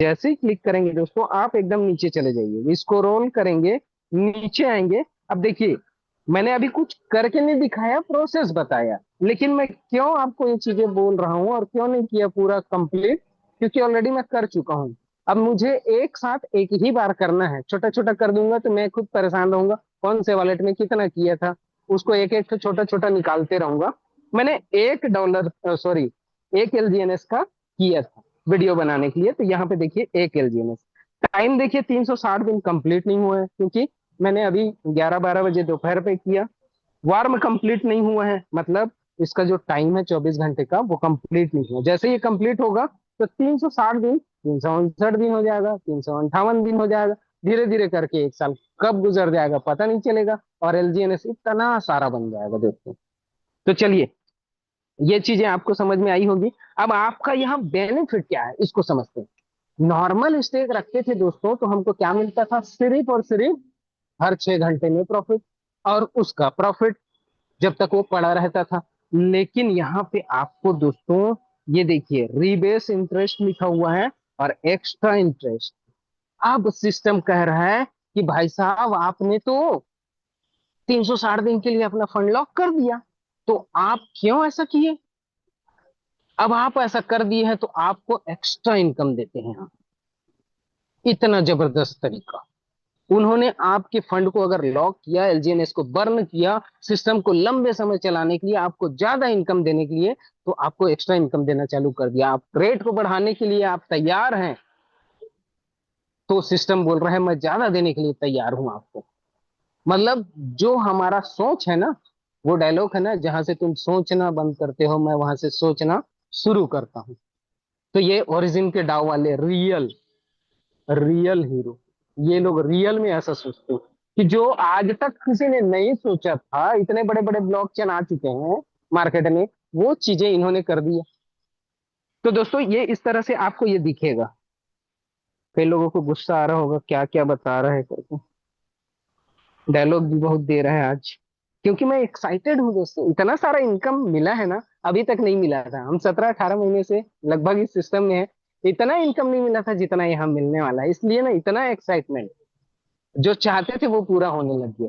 जैसे ही क्लिक करेंगे दोस्तों, आप एकदम नीचे चले जाइए, स्क्रॉल करेंगे, नीचे आएंगे। अब देखिए, मैंने अभी कुछ करके नहीं दिखाया, प्रोसेस बताया, लेकिन मैं क्यों आपको ये चीजें बोल रहा हूँ और क्यों नहीं किया पूरा कंप्लीट, क्योंकि ऑलरेडी मैं कर चुका हूँ। अब मुझे एक साथ एक ही बार करना है, छोटा छोटा कर दूंगा तो मैं खुद परेशान रहूंगा, कौन से वॉलेट में कितना किया था, उसको एक एक छोटा छोटा निकालते रहूंगा। मैंने $1, सॉरी, 1 LGNS का किया था वीडियो बनाने के लिए। तो यहाँ पे देखिए 1 LGNS, टाइम देखिए 360 दिन कंप्लीट नहीं हुआ है, क्योंकि मैंने अभी 11-12 बजे दोपहर पे किया। वार्म कंप्लीट नहीं हुआ है, मतलब इसका जो टाइम है 24 घंटे का वो कंप्लीट नहीं हुआ। जैसे ये कंप्लीट होगा तो 360 दिन, 359 दिन हो जाएगा, 358 दिन हो जाएगा, धीरे धीरे करके 1 साल कब गुजर जाएगा पता नहीं चलेगा, और LGNS इतना सारा बन जाएगा दोस्तों। तो चलिए, ये चीजें आपको समझ में आई होगी। अब आपका यहाँ बेनिफिट क्या है इसको समझते हैं। नॉर्मल स्टेक रखते थे दोस्तों तो हमको क्या मिलता था, सिर्फ और सिर्फ हर 6 घंटे में प्रॉफिट, और उसका प्रॉफिट जब तक वो पड़ा रहता था। लेकिन यहाँ पे आपको दोस्तों, ये देखिए रीबेस इंटरेस्ट लिखा हुआ है और एक्स्ट्रा इंटरेस्ट। अब सिस्टम कह रहा है कि भाई साहब आपने तो 360 दिन के लिए अपना फंड लॉक कर दिया, तो आप क्यों ऐसा किए। अब आप ऐसा कर दिए हैं तो आपको एक्स्ट्रा इनकम देते हैं हम। इतना जबरदस्त तरीका। उन्होंने आपके फंड को अगर लॉक किया, LGNS को बर्न किया, सिस्टम को लंबे समय चलाने के लिए, आपको ज्यादा इनकम देने के लिए, तो आपको एक्स्ट्रा इनकम देना चालू कर दिया। आप रेट को बढ़ाने के लिए आप तैयार हैं, तो सिस्टम बोल रहा है मैं ज्यादा देने के लिए तैयार हूं आपको। मतलब जो हमारा सोच है ना, वो डायलॉग है ना, जहां से तुम सोचना बंद करते हो मैं वहां से सोचना शुरू करता हूँ। तो ये ओरिजिन के डाव वाले रियल रियल हीरो, ये लोग रियल में ऐसा सोचते हैं कि जो आज तक किसी ने नहीं सोचा था, इतने बड़े बड़े ब्लॉकचेन आ चुके हैं मार्केट में, वो चीजें इन्होंने कर दी है। तो दोस्तों ये इस तरह से आपको ये दिखेगा। कई लोगों को गुस्सा आ रहा होगा क्या क्या बता रहा है करके, डायलॉग भी बहुत दे रहा है आज, क्योंकि मैं एक्साइटेड हूँ दोस्तों। इतना सारा इनकम मिला है ना, अभी तक नहीं मिला था। हम 17-18 महीने से लगभग इस सिस्टम में है, इतना इनकम नहीं मिला था जितना यहाँ मिलने वाला है, इसलिए ना इतना एक्साइटमेंट, जो चाहते थे वो पूरा होने लग गया।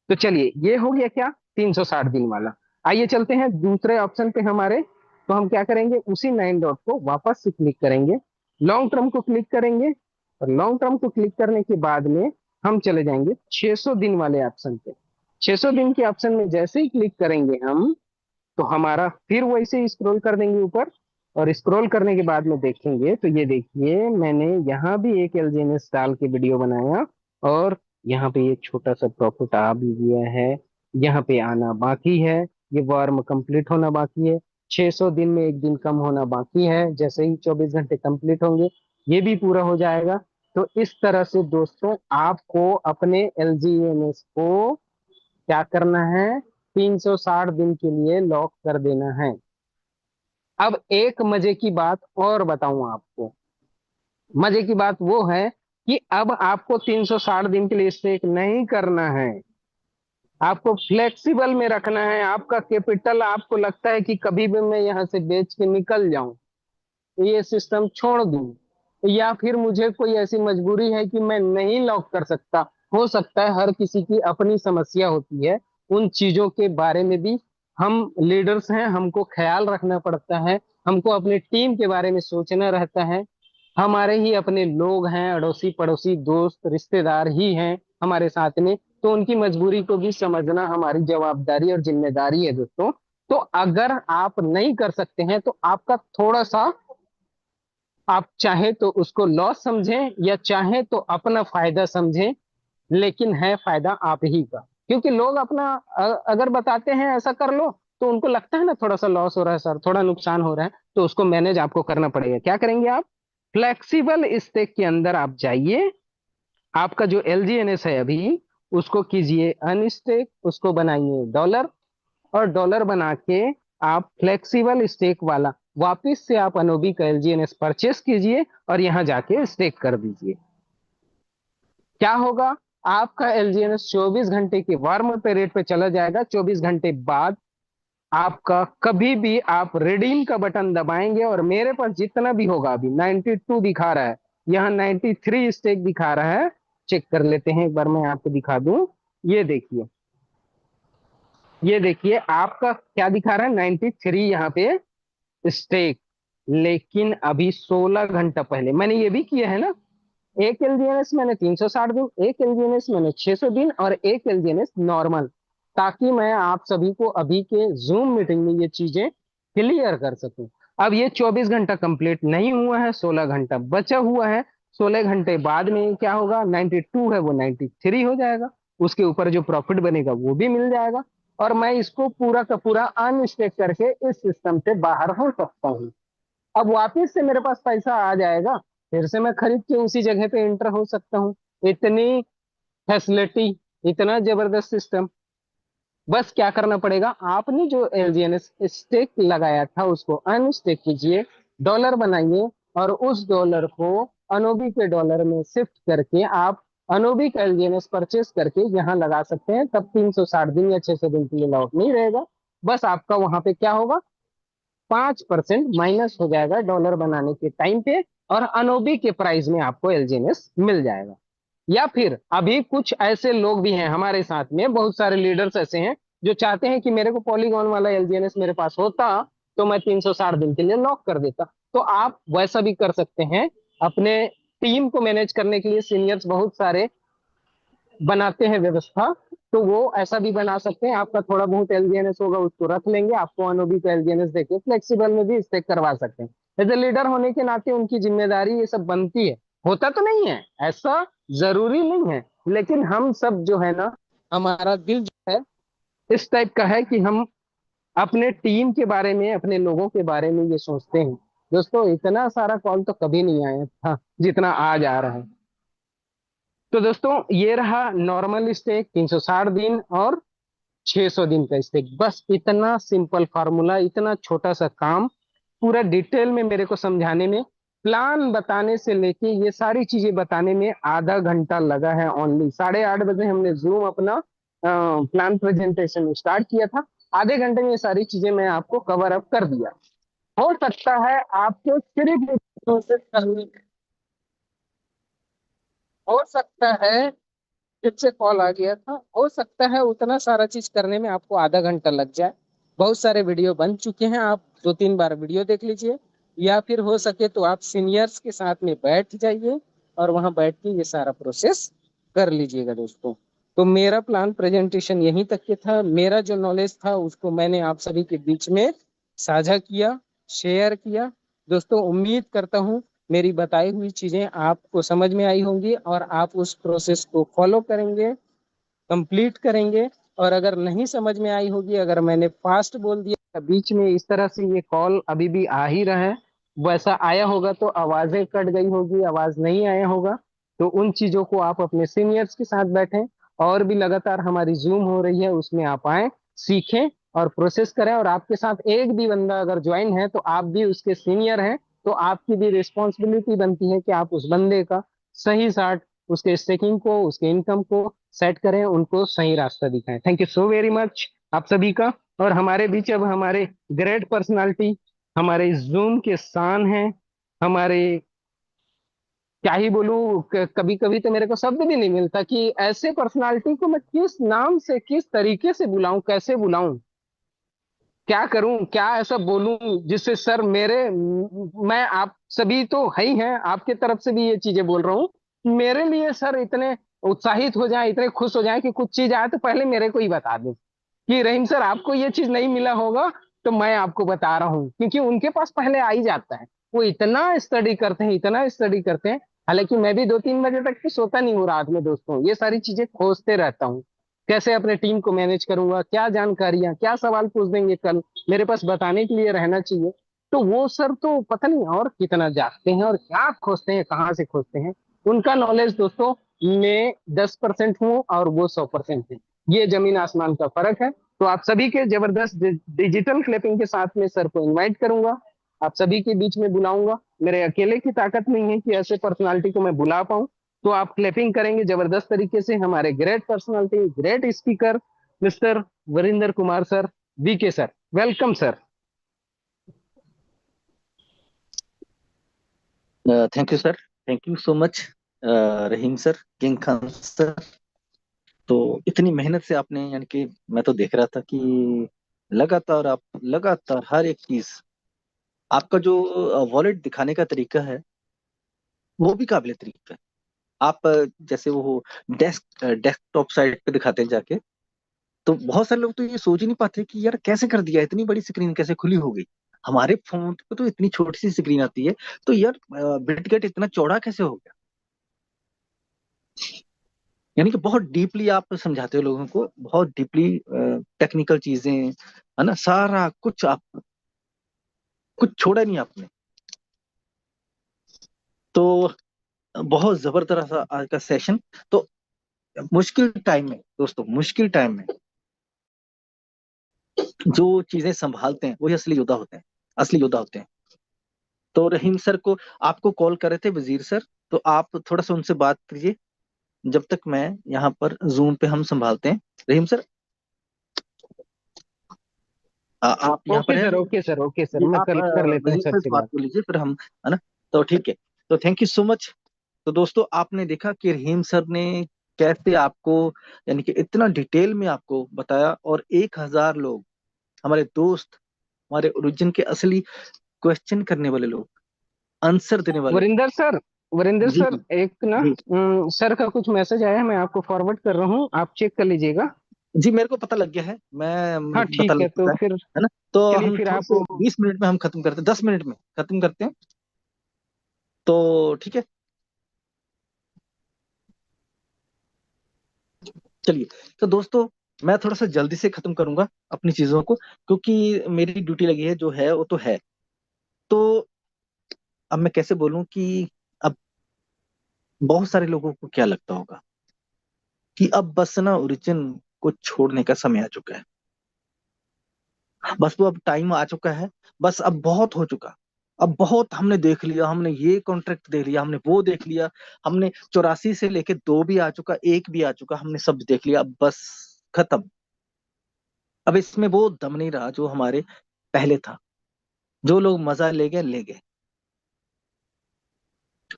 तो चलिए, ये हो गया क्या, 360 दिन वाला। आइए चलते हैं दूसरे ऑप्शन पे हमारे। तो हम क्या करेंगे, उसी 9 डॉट को वापस से क्लिक करेंगे, लॉन्ग टर्म को क्लिक करेंगे, और लॉन्ग टर्म को क्लिक करने के बाद में हम चले जाएंगे 600 दिन वाले ऑप्शन पे। 600 दिन के ऑप्शन में जैसे ही क्लिक करेंगे हम, तो हमारा फिर वैसे ही स्क्रॉल कर देंगे ऊपर, और स्क्रॉल करने के बाद में देखेंगे तो ये देखिए मैंने यहाँ भी एक LGNS डाल के वीडियो बनाया, और यहाँ पे ये छोटा सा प्रॉफिट आ भी गया है। यहाँ पे आना बाकी है, ये वार्म कंप्लीट होना बाकी है, 600 दिन में एक दिन कम होना बाकी है। जैसे ही 24 घंटे कंप्लीट होंगे ये भी पूरा हो जाएगा। तो इस तरह से दोस्तों आपको अपने LGNS को क्या करना है, 360 दिन के लिए लॉक कर देना है। अब एक मजे की बात और बताऊं आपको, मजे की बात वो है कि अब आपको 360 दिन के लिए स्टेक नहीं करना है, आपको फ्लेक्सिबल में रखना है। आपका कैपिटल आपको लगता है कि कभी भी मैं यहाँ से बेच के निकल जाऊं, ये सिस्टम छोड़ दूं, या फिर मुझे कोई ऐसी मजबूरी है कि मैं नहीं लॉक कर सकता। हो सकता है, हर किसी की अपनी समस्या होती है, उन चीजों के बारे में भी हम लीडर्स हैं, हमको ख्याल रखना पड़ता है, हमको अपनी टीम के बारे में सोचना रहता है। हमारे ही अपने लोग हैं, अड़ोसी पड़ोसी दोस्त रिश्तेदार ही हैं हमारे साथ में, तो उनकी मजबूरी को भी समझना हमारी जवाबदारी और जिम्मेदारी है दोस्तों। तो अगर आप नहीं कर सकते हैं तो आपका थोड़ा सा, आप चाहे तो उसको लॉस समझें या चाहे तो अपना फायदा समझें, लेकिन है फायदा आप ही का। क्योंकि लोग अपना अगर बताते हैं ऐसा कर लो, तो उनको लगता है ना थोड़ा सा लॉस हो रहा है सर, थोड़ा नुकसान हो रहा है, तो उसको मैनेज आपको करना पड़ेगा। क्या करेंगे आप, फ्लेक्सिबल स्टेक के अंदर आप जाइए, आपका जो LGNS है अभी, उसको कीजिए अनस्टेक, उसको बनाइए डॉलर, और डॉलर बना के आप फ्लेक्सिबल स्टेक वाला वापिस से आप अनोबी का LGNS परचेस कीजिए और यहाँ जाके स्टेक कर दीजिए। क्या होगा, आपका LGNS 24 घंटे के वार्म पे रेट पे चला जाएगा। 24 घंटे बाद आपका कभी भी आप रिडीम का बटन दबाएंगे, और मेरे पास जितना भी होगा, अभी 92 दिखा रहा है, यहाँ 93 स्टेक दिखा रहा है। चेक कर लेते हैं एक बार, मैं आपको दिखा दूं। ये देखिए, ये देखिए आपका क्या दिखा रहा है, 93 यहाँ पे स्टेक। लेकिन अभी 16 घंटा पहले मैंने ये भी किया है ना, एक एलजीएनएस मैंने 360 दिन, एक एलजीएनएस मैंने 600 दिन, और एक एलजीएनएस नॉर्मल, ताकि मैं आप सभी को अभी के जूम मीटिंग में ये चीजें क्लियर कर सकूं। अब ये 24 घंटा कंप्लीट नहीं हुआ है, 16 घंटा बचा हुआ है। 16 घंटे बाद में क्या होगा, 92 है वो 93 हो जाएगा। उसके ऊपर जो प्रॉफिट बनेगा वो भी मिल जाएगा, और मैं इसको पूरा का पूरा अनस्टेक करके इस सिस्टम से बाहर हो सकता हूँ। अब वापिस से मेरे पास पैसा आ जाएगा, फिर से मैं खरीद के उसी जगह पे एंटर हो सकता हूँ। इतनी फैसिलिटी, इतना जबरदस्त सिस्टम। बस क्या करना पड़ेगा, आपने जो एलजीएनएस स्टेक लगाया था उसको अनस्टेक कीजिए, डॉलर बनाइए, और उस डॉलर को अनोबी के डॉलर में शिफ्ट करके आप अनोबी का एलजीएनएस परचेस करके यहाँ लगा सकते हैं। तब 360 दिन या 600 दिन के लिए लॉक नहीं रहेगा। बस आपका वहां पे क्या होगा, 5% माइनस हो जाएगा डॉलर बनाने के टाइम पे, और अनोबी के प्राइस में आपको एलजीएनएस मिल जाएगा। या फिर अभी कुछ ऐसे लोग भी हैं हमारे साथ में, बहुत सारे लीडर्स ऐसे हैं जो चाहते हैं कि मेरे को पॉलीगॉन वाला एलजीएनएस मेरे पास होता तो मैं 360 दिन के लिए लॉक कर देता। तो आप वैसा भी कर सकते हैं। अपने टीम को मैनेज करने के लिए सीनियर्स बहुत सारे बनाते हैं व्यवस्था, तो वो ऐसा भी बना सकते हैं। आपका थोड़ा बहुत एलजीएनएस होगा उसको रख लेंगे, आपको अनोबी का एलजीएनएस देके फ्लेक्सिबल में भी स्टेक करवा सकते हैं। एज ए लीडर होने के नाते उनकी जिम्मेदारी ये सब बनती है। होता तो नहीं है ऐसा, जरूरी नहीं है, लेकिन हम सब जो है ना, हमारा दिल जो है इस टाइप का है कि हम अपने टीम के बारे में, अपने लोगों के बारे में ये सोचते हैं। दोस्तों इतना सारा कॉल तो कभी नहीं आया था जितना आज आ रहा है। तो दोस्तों ये रहा नॉर्मल स्टेक, 360 दिन और 600 दिन का स्टेक। बस इतना सिंपल फार्मूला, इतना छोटा सा काम, पूरा डिटेल में मेरे को समझाने में, प्लान बताने से लेके ये सारी चीजें बताने में आधा घंटा लगा है ओनली। 8:30 बजे हमने जूम अपना प्लान प्रेजेंटेशन स्टार्ट किया था। आधे घंटे में ये सारी चीजें मैं आपको कवर अप कर दिया। हो सकता है आपको सिर्फ प्रोसेस करने, हो सकता है फिर से कॉल आ गया था, हो सकता है उतना सारा चीज करने में आपको आधा घंटा लग जाए। बहुत सारे वीडियो बन चुके हैं, आप 2-3 बार वीडियो देख लीजिए, या फिर हो सके तो आप सीनियर्स के साथ में बैठ जाइए और वहां बैठ के ये सारा प्रोसेस कर लीजिएगा दोस्तों। तो मेरा प्लान प्रेजेंटेशन यहीं तक के था। मेरा जो नॉलेज था उसको मैंने आप सभी के बीच में साझा किया, शेयर किया। दोस्तों उम्मीद करता हूँ मेरी बताई हुई चीजें आपको समझ में आई होंगी और आप उस प्रोसेस को फॉलो करेंगे, कंप्लीट करेंगे। और अगर नहीं समझ में आई होगी, अगर मैंने फास्ट बोल दिया बीच में इस तरह से, ये कॉल अभी भी आ ही रहा है, वैसा आया होगा तो आवाजें कट गई होगी, आवाज नहीं आया होगा, तो उन चीजों को आप अपने सीनियर्स के साथ बैठें। और भी लगातार हमारी जूम हो रही है, उसमें आप आए, सीखें और प्रोसेस करें। और आपके साथ एक भी बंदा अगर ज्वाइन है तो आप भी उसके सीनियर हैं, तो आपकी भी रिस्पॉन्सिबिलिटी बनती है कि आप उस बंदे का सही साट, उसके स्टेकिंग को, उसके इनकम को सेट करें, उनको सही रास्ता दिखाएं। Thank you so very much आप सभी का। और हमारे बीच अब हमारे ग्रेट पर्सनालिटी, हमारे जूम के शान हैं, हमारे, क्या ही बोलूं, कभी कभी तो मेरे को शब्द भी नहीं मिलता कि ऐसे पर्सनालिटी को मैं किस नाम से, किस तरीके से बुलाऊं, कैसे बुलाऊं, क्या करूं, क्या ऐसा बोलूं जिससे सर मेरे, मैं, आप सभी तो है ही हैं, आपके तरफ से भी ये चीजें बोल रहा हूं, मेरे लिए सर इतने उत्साहित हो जाए, इतने खुश हो जाए कि कुछ चीज आए तो पहले मेरे को ही बता दें कि रहीम सर आपको ये चीज नहीं मिला होगा, तो मैं आपको बता रहा हूँ, क्योंकि उनके पास पहले आ ही जाता है। वो इतना स्टडी करते हैं, इतना स्टडी करते हैं। हालांकि मैं भी 2-3 बजे तक तो सोता नहीं हूँ रात में दोस्तों, ये सारी चीजें खोजते रहता हूँ। कैसे अपने टीम को मैनेज करूंगा, क्या जानकारियां, क्या सवाल पूछ देंगे कल, मेरे पास बताने के लिए रहना चाहिए। तो वो सर तो पता नहीं और कितना जागते हैं और क्या खोजते हैं, कहाँ से खोजते हैं। उनका नॉलेज दोस्तों, मैं 10% हूँ और वो 100% है। ये जमीन आसमान का फर्क है। तो आप सभी के जबरदस्त डिजिटल क्लिपिंग के साथ में सर को इनवाइट करूंगा, आप सभी के बीच में बुलाऊंगा। मेरे अकेले की ताकत नहीं है कि ऐसे पर्सनालिटी को मैं बुला पाऊं। तो आप क्लैपिंग करेंगे जबरदस्त तरीके से, हमारे great personality, great speaker mister Varinder Kumar sir, VK sir, welcome sir. Thank you sir. Thank you so much Rahim sir, King Khan sir. तो इतनी मेहनत से आपने, यानी कि मैं तो देख रहा था कि लगातार आप, लगातार हर एक चीज, आपका जो वॉलेट दिखाने का तरीका है वो भी काबिल तरीका है। आप जैसे वो डेस्कटॉप साइट पे दिखाते हैं जाके, तो बहुत सारे लोग तो ये सोच ही नहीं पाते कि यार कैसे कर दिया, इतनी बड़ी स्क्रीन कैसे खुली हो गई। हमारे फोन पे तो इतनी छोटी सी स्क्रीन आती है, तो यार बिटगेट इतना चौड़ा कैसे हो गया। यानी कि बहुत डीपली आप समझाते हो लोगों को, बहुत डीपली टेक्निकल चीजें, है ना, सारा कुछ आप, कुछ छोड़ा नहीं आपने। तो बहुत जबरदस्त आज का सेशन। तो मुश्किल टाइम में दोस्तों, मुश्किल टाइम में जो चीजें संभालते हैं वही असली योद्धा होते हैं, असली योद्धा होते हैं। तो रहीम सर को, आपको कॉल कर रहे थे वजीर सर, तो आप थोड़ा सा उनसे बात कीजिए जब तक मैं यहाँ पर जूम पे हम संभालते हैं। रहीम सर, आप यहाँ पर ओके हैं? Sir, okay sir, okay sir, जी, मैं आप कर कर लेता हूँ वजीर सर सर से से बात बात। कर लीजिए, फिर हम, है ना। तो ठीक है। तो थैंक यू सो मच। तो दोस्तों, आपने देखा कि रहीम सर ने कैसे आपको, यानी कि इतना डिटेल में आपको बताया, और 1,000 लोग, हमारे दोस्त, हमारे ओरिजिन के असली क्वेश्चन करने वाले लोग, आंसर देने वाले। वरिंदर सर, वरिंदर जी सर, जी एक ना जी सर का कुछ मैसेज आया है, मैं आपको फॉरवर्ड कर रहा हूँ, आप चेक कर लीजिएगा। जी, मेरे को पता लग गया है, मैं, हाँ मुझे पता ठीक लग है, तो चुका फिर है ना। तो चलिए हम फिर थोड़े आप। से 20 मिनट में हम खत्म करते हैं, 10 मिनट में खत्म करते हैं। तो ठीक है, चलिए। तो दोस्तों, मैं थोड़ा सा जल्दी से खत्म करूंगा अपनी चीजों को, क्योंकि मेरी ड्यूटी लगी है, जो है वो तो है। तो अब मैं कैसे बोलूं कि अब बहुत सारे लोगों को क्या लगता होगा कि अब बस ना ओरिजिन को छोड़ने का समय आ चुका है, बस वो अब टाइम आ चुका है, बस अब बहुत हो चुका। अब बहुत हमने देख लिया, हमने ये कॉन्ट्रैक्ट देख लिया, हमने वो देख लिया, हमने 84 से लेके 2 भी आ चुका, 1 भी आ चुका, हमने सब देख लिया, अब बस खत्म। अब इसमें वो दम नहीं रहा जो हमारे पहले था। जो लोग मजा ले गए, ले गए,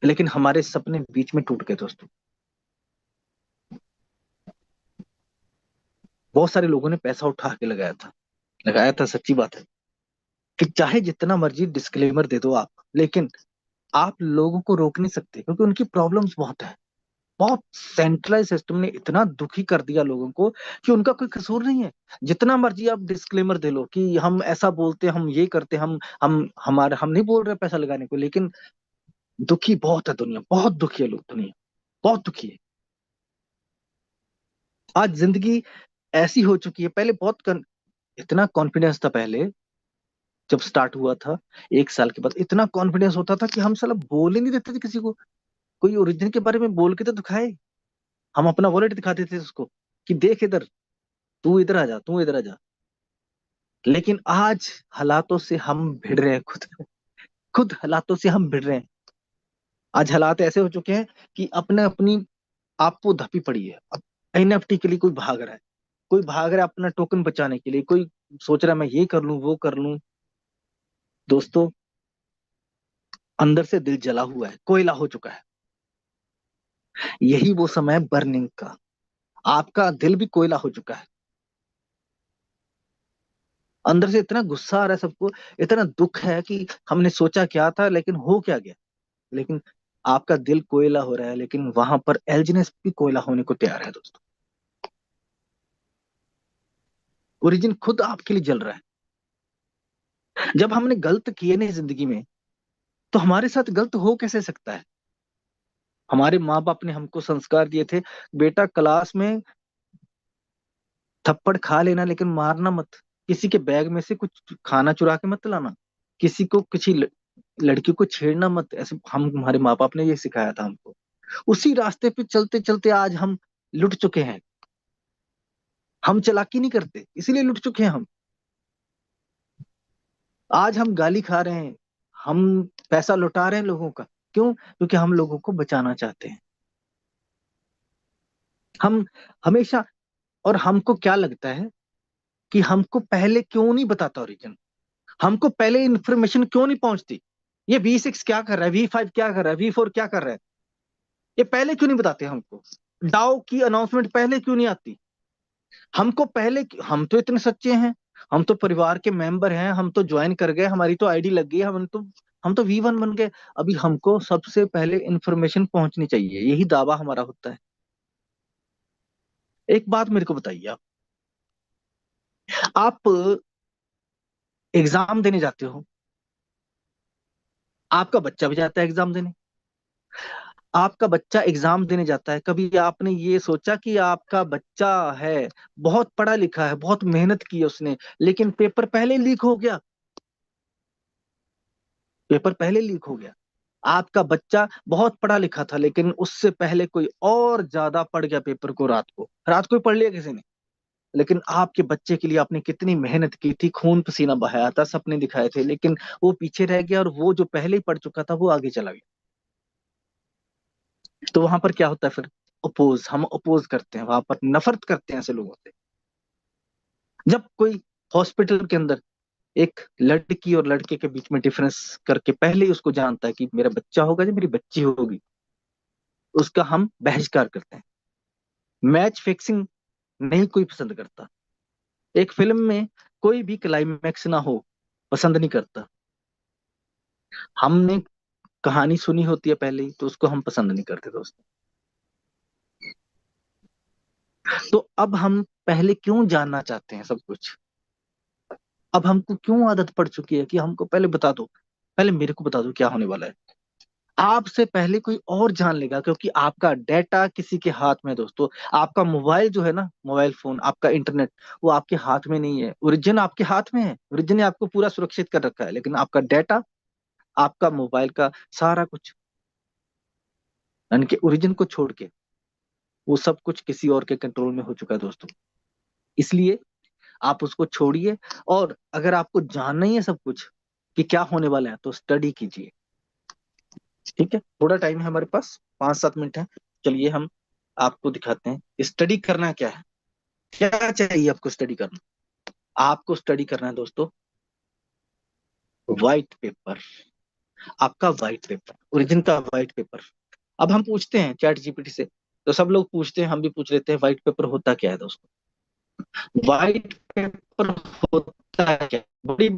लेकिन हमारे सपने बीच में टूट गए दोस्तों। बहुत सारे लोगों ने पैसा उठा के लगाया था, लगाया था, सच्ची बात है, कि चाहे जितना मर्जी डिस्क्लेमर दे दो आप, लेकिन आप लोगों को रोक नहीं सकते, क्योंकि उनकी प्रॉब्लम्स बहुत है। बहुत सेंट्रलाइज सिस्टम ने इतना दुखी कर दिया लोगों को कि उनका कोई कसूर नहीं है। जितना मर्जी आप डिस्क्लेमर दे लो कि हम ऐसा बोलते, हम ये करते, हम नहीं बोल रहे पैसा लगाने को, लेकिन दुखी बहुत है दुनिया, बहुत दुखी है लोग, दुनिया बहुत दुखी है। आज जिंदगी ऐसी हो चुकी है, पहले इतना कॉन्फिडेंस था पहले, जब स्टार्ट हुआ था 1 साल के बाद, इतना कॉन्फिडेंस होता था कि हम साला बोल ही नहीं देते थे किसी को। कोई ओरिजिन के बारे में बोल के तो दिखाए, हम अपना वॉलेट दिखा देते थे उसको कि देख इधर, तू इधर आ जा, तू इधर आ जा। लेकिन आज हालातों से हम भिड़ रहे हैं, खुद खुद हालातों से हम भिड़ रहे हैं। आज हालात ऐसे हो चुके हैं कि अपने अपनी आपको धपी पड़ी है। अब एनएफटी के लिए कोई भाग रहा है, कोई भाग रहा है अपना टोकन बचाने के लिए, कोई सोच रहा है मैं ये कर लूं, वो कर लूं। दोस्तों, अंदर से दिल जला हुआ है, कोयला हो चुका है। यही वो समय है बर्निंग का। आपका दिल भी कोयला हो चुका है। अंदर से इतना गुस्सा आ रहा है सबको, इतना दुख है कि हमने सोचा क्या था, लेकिन हो क्या गया। लेकिन आपका दिल कोयला हो रहा है, लेकिन वहां पर एल्जिनेस भी कोयला होने को तैयार है दोस्तों। ओरिजिन खुद आपके लिए जल रहा है। जब हमने गलत किए नहीं जिंदगी में, तो हमारे साथ गलत हो कैसे सकता है। हमारे माँ बाप ने हमको संस्कार दिए थे, बेटा क्लास में थप्पड़ खा लेना, लेकिन मारना मत। किसी के बैग में से कुछ खाना चुरा के मत लाना। किसी को, किसी लड़की को छेड़ना मत, ऐसे हम, हमारे माँ बाप ने ये सिखाया था हमको। उसी रास्ते पे चलते चलते आज हम लुट चुके हैं। हम चालाकी नहीं करते, इसीलिए लुट चुके हैं हम। आज हम गाली खा रहे हैं, हम पैसा लुटा रहे हैं लोगों का। क्यों? क्योंकि हम लोगों को बचाना चाहते हैं। हम हमेशा, और हमको क्या लगता है कि हमको पहले क्यों नहीं बताता ओरिजिन, हमको पहले इन्फॉर्मेशन क्यों नहीं पहुंचती। ये V6 क्या कर रहा है, V5 क्या कर रहा है, V4 क्या कर रहा है, ये पहले क्यों नहीं बताते हमको? डाउ की अनाउंसमेंट पहले क्यों नहीं आती हमको पहले? हम तो इतने सच्चे हैं, हम तो परिवार के मेंबर हैं, हम तो ज्वाइन कर गए, हमारी तो आईडी लग गई, हम तो V1 बन गए। अभी हमको सबसे पहले इंफॉर्मेशन पहुंचनी चाहिए, यही दावा हमारा होता है। एक बात मेरे को बताइए, आप एग्जाम देने जाते हो, आपका बच्चा भी जाता है एग्जाम देने, आपका बच्चा एग्जाम देने जाता है, कभी आपने ये सोचा कि आपका बच्चा है, बहुत पढ़ा लिखा है, बहुत मेहनत की है उसने, लेकिन पेपर पहले लीक हो गया, पेपर पहले लीक हो गया। आपका बच्चा बहुत पढ़ा लिखा था, लेकिन उससे पहले कोई और ज्यादा पढ़ गया पेपर को, रात को ही पढ़ लिया किसी ने। लेकिन आपके बच्चे के लिए आपने कितनी मेहनत की थी, खून पसीना बहाया था, सपने दिखाए थे, लेकिन वो पीछे रह गया, और वो जो पहले ही पढ़ चुका था वो आगे चला गया। तो वहां पर क्या होता है फिर? हम अपोज करते हैं, वहां पर नफरत करते हैं ऐसे लोगों से। जब कोई हॉस्पिटल के अंदर एक लड़की और लड़के के बीच में डिफरेंस करके पहले ही उसको जानता है कि मेरा बच्चा होगा या मेरी बच्ची होगी, उसका हम बहिष्कार करते हैं। मैच फिक्सिंग नहीं कोई पसंद करता, एक फिल्म में कोई भी क्लाइमैक्स ना हो पसंद नहीं करता। हमने कहानी सुनी होती है पहले ही, तो उसको हम पसंद नहीं करते दोस्तों। तो अब हम पहले क्यों जानना चाहते हैं सब कुछ? अब हमको क्यों आदत पड़ चुकी है कि हमको पहले बता दो, पहले मेरे को बता दो क्या होने वाला है। आपसे पहले कोई और जान लेगा, क्योंकि आपका डेटा किसी के हाथ में है दोस्तों। आपका मोबाइल जो है ना, मोबाइल फोन, आपका इंटरनेट, वो आपके हाथ में नहीं है, ओरिजिन आपके हाथ में है, ओरिजिन ने आपको पूरा सुरक्षित कर रखा है, लेकिन आपका डेटा, आपका मोबाइल का सारा कुछ, यानी कि ओरिजिन को छोड़ के वो सब कुछ किसी और के कंट्रोल में हो चुका है दोस्तों। इसलिए आप उसको छोड़िए, और अगर आपको जानना ही है सब कुछ कि क्या होने वाला है, तो स्टडी कीजिए। ठीक है, थोड़ा टाइम है हमारे पास, 5-7 मिनट है। चलिए हम आपको दिखाते हैं स्टडी करना क्या है। क्या चाहिए आपको स्टडी करना? आपको स्टडी करना है दोस्तों व्हाइट पेपर, आपका व्हाइट पेपर, ओरिजिन का व्हाइट पेपर। अब हम पूछते हैं चैट जीपीटी से, तो सब लोग पूछते हैं, हम भी पूछ लेते हैं, व्हाइट पेपर होता क्या है दोस्तों? व्हाइट पेपर होता है क्या? बड़ी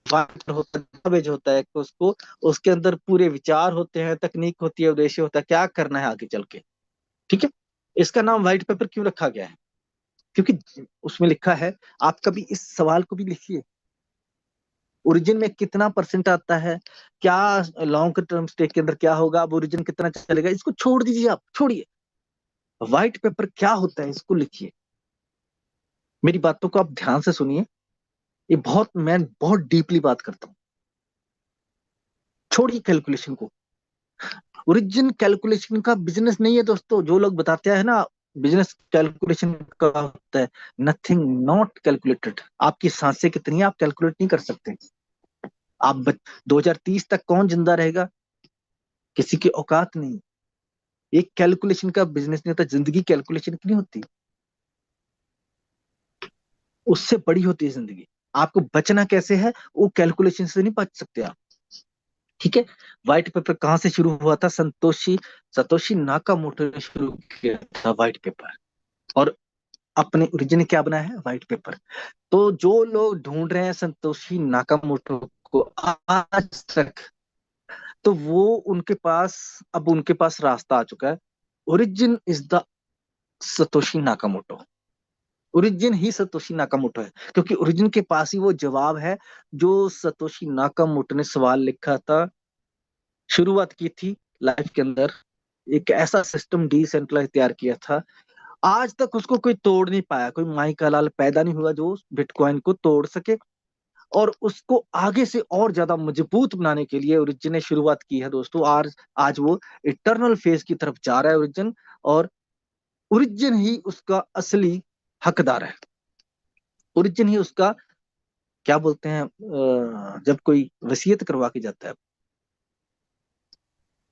व्हाइट होता है, दस्तावेज होता है उसको, उसके अंदर पूरे विचार होते हैं, तकनीक होती है, उद्देश्य होता है, क्या करना है आगे चल के। ठीक है, इसका नाम व्हाइट पेपर क्यों रखा गया है? क्योंकि उसमें लिखा है, आप कभी इस सवाल को भी लिखिए, ओरिजिन में कितना परसेंट आता है, क्या लॉन्ग टर्म स्टे के अंदर क्या होगा, अब ओरिजिन कितना चलेगा, इसको छोड़ दीजिए, आप छोड़िए। व्हाइट पेपर क्या होता है इसको लिखिए। मेरी बातों को आप ध्यान से सुनिए, ये मैं बहुत डीपली बात करता हूँ। छोड़िए कैलकुलेशन को, ओरिजिन कैलकुलेशन का बिजनेस नहीं है दोस्तों। जो लोग बताते हैं ना बिजनेस कैलकुलेशन का होता है, नथिंग नॉट कैलकुलेटेड। आपकी सांसें कितनी है आप कैलकुलेट नहीं कर सकते। आप 2030 तक कौन जिंदा रहेगा, किसी की औकात नहीं। एक कैलकुलेशन का बिजनेस नहीं होता, जिंदगी कैलकुलेशन की नहीं होती, उससे बड़ी होती है जिंदगी। आपको बचना कैसे है, वो कैलकुलेशन से नहीं बच सकते आप। ठीक है, व्हाइट पेपर कहाँ से शुरू हुआ था? सतोशी नाकामोटो ने शुरू किया था व्हाइट पेपर, और अपने ओरिजिन क्या बनाया है? White paper. तो जो लोग ढूंढ रहे हैं संतोषी नाकामोटो को आज तक, तो वो उनके पास रास्ता आ चुका है। Origin is the Satoshi Nakamoto, origin he Satoshi Nakamoto है, क्योंकि ओरिजिन के पास ही वो जवाब है जो सतोशी नाकामोटो ने सवाल लिखा था, शुरुआत की थी लाइफ के अंदर, एक ऐसा सिस्टम डिसेंट्रलाइज तैयार किया था। आज तक उसको कोई तोड़ नहीं पाया, कोई माई का लाल पैदा नहीं हुआ जो बिटकॉइन को तोड़ सके। और उसको आगे से और ज्यादा मजबूत बनाने के लिए ओरिजिन ने शुरुआत की है दोस्तों। आज वो इटर्नल फेज की तरफ जा रहा है ओरिजिन, और ओरिजिन ही उसका असली हकदार है। ओरिजिन ही उसका, क्या बोलते हैं, जब कोई वसीयत करवा के जाता है,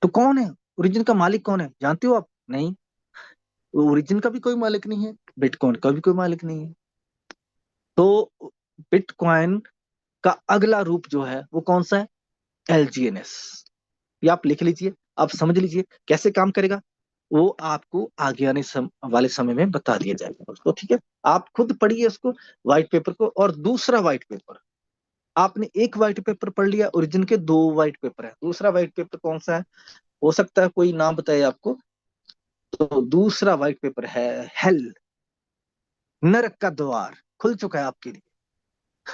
तो कौन है ओरिजिन का मालिक? कौन है जानते हो आप? नहीं, ओरिजिन का भी कोई मालिक नहीं है, बिटकॉइन का भी कोई मालिक नहीं है। तो बिटकॉइन का अगला रूप जो है वो कौन सा है? LGNS। ये आप लिख लीजिए, आप समझ लीजिए कैसे काम करेगा, वो आपको आगे आने वाले समय में बता दिया जाएगा दोस्तों। ठीक है, आप खुद पढ़िए उसको, व्हाइट पेपर को। और दूसरा व्हाइट पेपर, आपने एक व्हाइट पेपर पढ़ लिया, ओरिजिन के दो व्हाइट पेपर है, दूसरा व्हाइट पेपर कौन सा है? हो सकता है कोई नाम बताए आपको। तो दूसरा व्हाइट पेपर है हेल, नरक का द्वार खुल चुका है आपके लिए।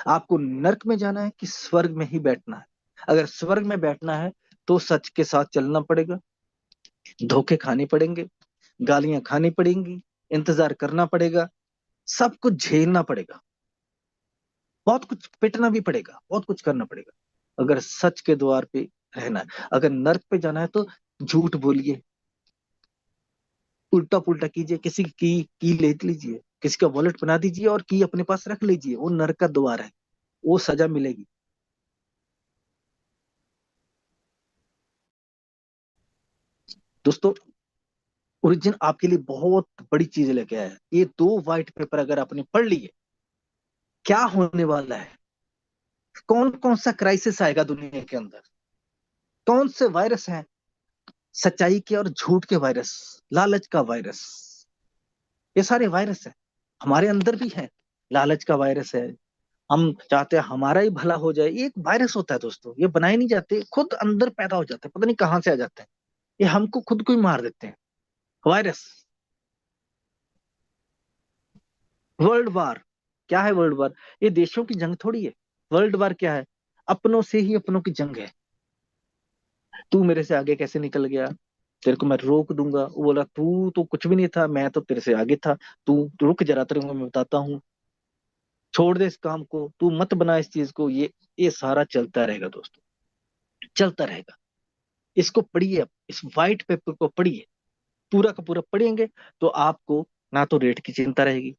आपको नरक में जाना है कि स्वर्ग में ही बैठना है? अगर स्वर्ग में बैठना है तो सच के साथ चलना पड़ेगा, धोखे खाने पड़ेंगे, गालियां खानी पड़ेंगी, इंतजार करना पड़ेगा, सब कुछ झेलना पड़ेगा, बहुत कुछ पिटना भी पड़ेगा, बहुत कुछ करना पड़ेगा अगर सच के द्वार पे रहना है। अगर नर्क पे जाना है तो झूठ बोलिए, उल्टा पुल्टा कीजिए, किसी की ले लीजिए, किसी का वॉलेट बना दीजिए और की अपने पास रख लीजिए, वो नर्क का द्वार है, वो सजा मिलेगी। दोस्तों, ओरिजिन आपके लिए बहुत बड़ी चीज लेके आया है। ये दो व्हाइट पेपर अगर आपने पढ़ लिए, क्या होने वाला है, कौन कौन सा क्राइसिस आएगा दुनिया के अंदर, कौन से वायरस हैं, सच्चाई के और झूठ के वायरस, लालच का वायरस, ये सारे वायरस हैं, हमारे अंदर भी है। लालच का वायरस है, हम चाहते हैं हमारा ही भला हो जाए, ये एक वायरस होता है दोस्तों, ये बनाए नहीं जाते, खुद अंदर पैदा हो जाते हैं, पता नहीं कहां से आ जाते हैं, ये हमको खुद को ही मार देते हैं। वायरस। वर्ल्ड वार, क्या है वर्ल्ड वार? ये देशों की जंग थोड़ी है। वर्ल्ड वार क्या है? अपनों से ही अपनों की जंग है। तू मेरे से आगे कैसे निकल गया, तेरे को मैं रोक दूंगा। वो बोला तू तो कुछ भी नहीं था, मैं तो तेरे से आगे था, तू रुक जरा, तेरे को मैं बताता हूँ, छोड़ दे इस काम को, तू मत बना इस चीज को। ये सारा चलता रहेगा दोस्तों, चलता रहेगा। इसको पढ़िए, आप इस व्हाइट पेपर को पढ़िए, पूरा का पूरा पढ़ेंगे तो आपको ना तो रेट की चिंता रहेगी,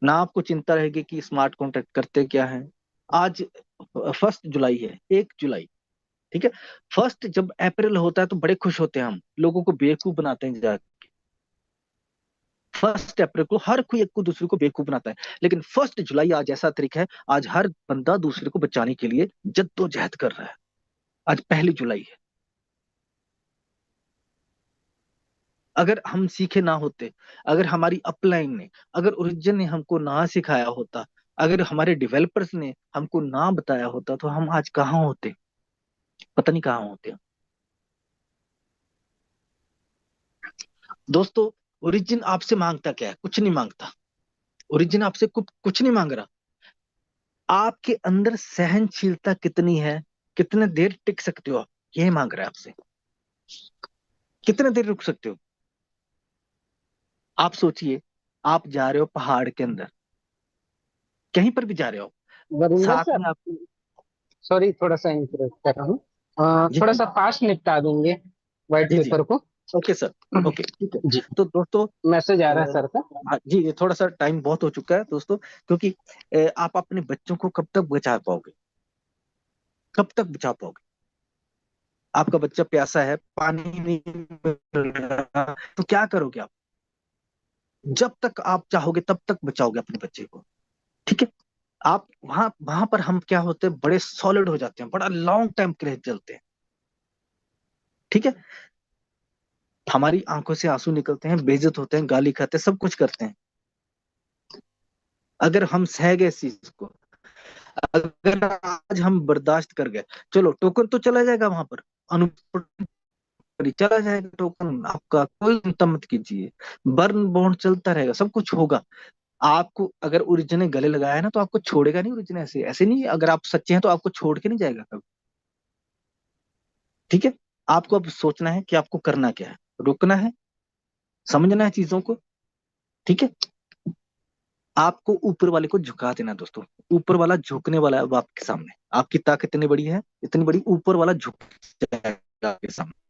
ना आपको चिंता रहेगी कि स्मार्ट कॉन्ट्रैक्ट करते क्या है। आज 1 जुलाई है, 1 जुलाई, ठीक है। फर्स्ट जब अप्रैल होता है तो बड़े खुश होते हैं, हम लोगों को बेवकूफ बनाते हैं जाके। 1 अप्रैल को हर कोई एक को दूसरे को बेवकूफ बनाता है, लेकिन 1 जुलाई आज ऐसा तारीख है, आज हर बंदा दूसरे को बचाने के लिए जद्दोजहद कर रहा है। आज 1 जुलाई है। अगर हम सीखे ना होते, अगर हमारी अपलाइन ने, अगर ओरिजिन ने हमको ना सिखाया होता, अगर हमारे डेवलपर्स ने हमको ना बताया होता, तो हम आज कहाँ होते? पता नहीं कहाँ होते। दोस्तों, ओरिजिन आपसे मांगता क्या है? कुछ नहीं मांगता। ओरिजिन आपसे कुछ नहीं मांग रहा। आपके अंदर सहनशीलता कितनी है, कितने देर टिक सकते हो आप, यही मांग रहा है आपसे। कितने देर रुक सकते हो? आप सोचिए, आप जा रहे हो पहाड़ के अंदर, कहीं पर भी जा रहे हो, वरुण साथ सर, में आपको। सॉरी थोड़ा सा इंटरप्ट कर रहा हूँ। जी थोड़ा जी सा फास्ट निपटा देंगे व्हाइट जी जी। पेपर को। Okay sir. ओके ठीक है। जी, तो दोस्तों, मैसेज आ रहा है सर का। जी ये थोड़ा सा टाइम बहुत हो चुका है दोस्तों, क्योंकि आप अपने बच्चों को कब तक बचा पाओगे, कब तक बचा पाओगे? आपका बच्चा प्यासा है, पानी नहीं मिल रहा, तो क्या करोगे आप? जब तक आप चाहोगे तब तक बचाओगे अपने बच्चे को, ठीक है। आप वहां वहां पर हम क्या होते हैं, बड़े सॉलिड हो जाते हैं, बड़ा लॉन्ग टाइम के लिए चलते हैं, ठीक है। हमारी आंखों से आंसू निकलते हैं, बेइज्जत होते हैं, गाली खाते हैं, सब कुछ करते हैं। अगर हम सह गए इस चीज को, अगर आज हम बर्दाश्त कर गए, चलो टोकन तो चला जाएगा वहां पर, चला जाएगा टोकन आपका, कोई चिंता मत कीजिए। बर्न बॉन्ड चलता रहेगा, सब कुछ होगा। आपको अगर ओरिजिन ने गले लगाया है ना, तो आपको छोड़ेगा नहीं ओरिजिन, ऐसे ऐसे नहीं, अगर आप सच्चे हैं तो आपको छोड़ के नहीं जाएगा कभी, ठीक है। आपको अब सोचना है कि आपको करना क्या है, रुकना है, समझना है चीजों को, ठीक है। आपको ऊपर वाले को झुका देना दोस्तों, ऊपर वाला झुकने वाला है अब आपके सामने। आपकी ताकत इतनी बड़ी है, इतनी बड़ी, ऊपर वाला झुक जाएगा आपके सामने।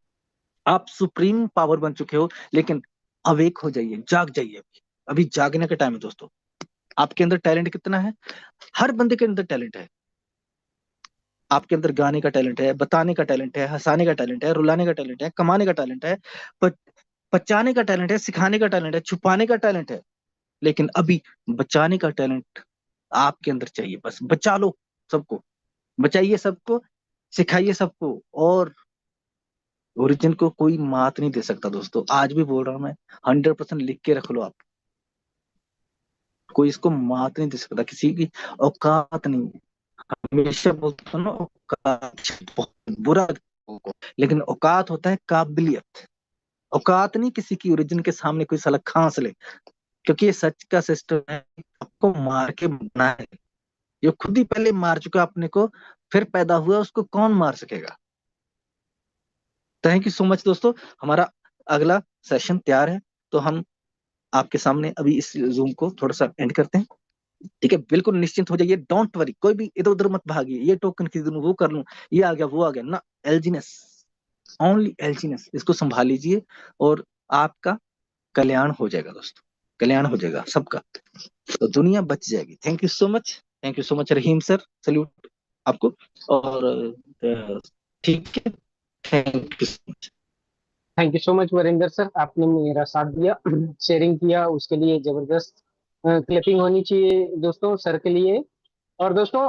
आप सुप्रीम पावर बन चुके हो, लेकिन अवेक हो जाइए, जाग जाइए अभी, अभी जागने का टाइम है दोस्तों। आपके अंदर टैलेंट कितना है? हर बंदे के अंदर टैलेंट है। आपके अंदर गाने का टैलेंट है, बताने का टैलेंट है, हंसाने का टैलेंट है, रुलाने का टैलेंट है, कमाने का टैलेंट है, प- पचाने का टैलेंट है, सिखाने का टैलेंट है, छुपाने का टैलेंट है, लेकिन अभी बचाने का टैलेंट आपके अंदर चाहिए। बस बचा लो, सबको, बचाइए सबको, सिखाइए सबको। और ओरिजिन को कोई मात नहीं दे सकता दोस्तों, आज भी बोल रहा हूं मैं, 100% लिख के रख लो आप। कोई इसको मात नहीं दे सकता, किसी की औकात नहीं है। हमेशा बोलता हूं ना, औकात बहुत बुरा लोगों को, लेकिन औकात होता है काबिलियत। औकात नहीं किसी की ओरिजिन के सामने कोई साला खांस ले, क्योंकि ये सच का सिस्टम है, आपको मार के बनाए। जो खुद ही पहले मार चुका अपने को, फिर पैदा हुआ, उसको कौन मार सकेगा। थैंक यू सो मच दोस्तों। हमारा अगला सेशन तैयार है, तो हम आपके सामने अभी इस जूम को थोड़ा सा एंड करते हैं। ठीक है, बिल्कुल निश्चिंत हो जाइए, डोंट वरी, कोई भी इधर उधर मत भागिए, ये टोकन खरीद लूं, वो कर लूं, ये आ गया वो आ गया ना। एलजीनेस, ओनली एलजीनेस, इसको संभाल लीजिए और आपका कल्याण हो जाएगा दोस्तों, कल्याण हो जाएगा सबका, तो दुनिया बच जाएगी। Thank you so much, thank you so much Rahim sir, salute आपको। और ठीक है, thank you so much. Thank you so much Varinder sir, आपने मेरा साथ दिया, शेयरिंग किया, उसके लिए जबरदस्त क्लिपिंग होनी चाहिए दोस्तों सर के लिए। और दोस्तों,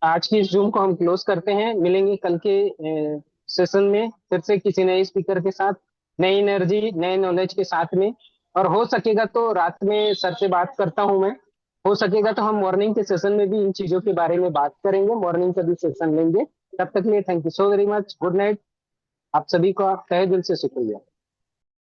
आज की इस जूम को हम क्लोज करते हैं, मिलेंगे कल के सेशन में फिर से किसी नए स्पीकर के साथ, नई एनर्जी नए नॉलेज के साथ में। और हो सकेगा तो रात में सर से बात करता हूं मैं, हो सकेगा तो हम मॉर्निंग के सेशन में भी इन चीजों के बारे में बात करेंगे, मॉर्निंग का भी सेशन लेंगे। तब तक के लिए thank you so very much, good night. आप सभी का तहे दिल से शुक्रिया।